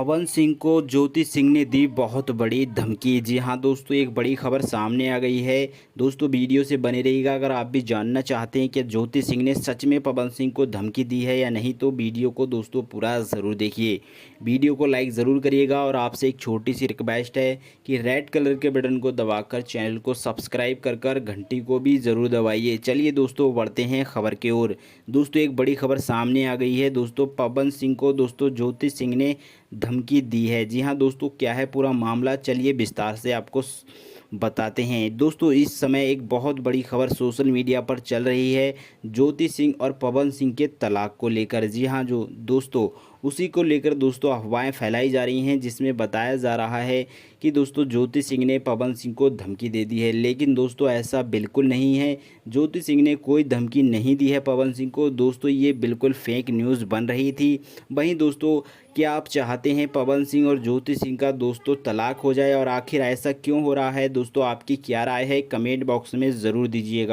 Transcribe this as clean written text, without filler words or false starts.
पवन सिंह को ज्योति सिंह ने दी बहुत बड़ी धमकी। जी हाँ दोस्तों, एक बड़ी खबर सामने आ गई है। दोस्तों वीडियो से बने रहिएगा अगर आप भी जानना चाहते हैं कि ज्योति सिंह ने सच में पवन सिंह को धमकी दी है या नहीं, तो वीडियो को दोस्तों पूरा ज़रूर देखिए। वीडियो को लाइक ज़रूर करिएगा और आपसे एक छोटी सी रिक्वेस्ट है कि रेड कलर के बटन को दबाकर चैनल को सब्सक्राइब कर घंटी को भी ज़रूर दबाइए। चलिए दोस्तों बढ़ते हैं खबर की ओर। दोस्तों एक बड़ी खबर सामने आ गई है। दोस्तों पवन सिंह को दोस्तों ज्योति सिंह ने धमकी दी है। जी हाँ दोस्तों, क्या है पूरा मामला, चलिए विस्तार से आपको बताते हैं। दोस्तों इस समय एक बहुत बड़ी खबर सोशल मीडिया पर चल रही है ज्योति सिंह और पवन सिंह के तलाक को लेकर। जी हाँ जो दोस्तों उसी को लेकर दोस्तों अफवाहें फैलाई जा रही हैं, जिसमें बताया जा रहा है कि दोस्तों ज्योति सिंह ने पवन सिंह को धमकी दे दी है। लेकिन दोस्तों ऐसा बिल्कुल नहीं है, ज्योति सिंह ने कोई धमकी नहीं दी है पवन सिंह को। दोस्तों ये बिल्कुल फेक न्यूज़ बन रही थी। वहीं दोस्तों क्या आप चाहते हैं पवन सिंह और ज्योति सिंह का दोस्तों तलाक हो जाए, और आखिर ऐसा क्यों हो रहा है? दोस्तों आपकी क्या राय है, कमेंट बॉक्स में ज़रूर दीजिएगा।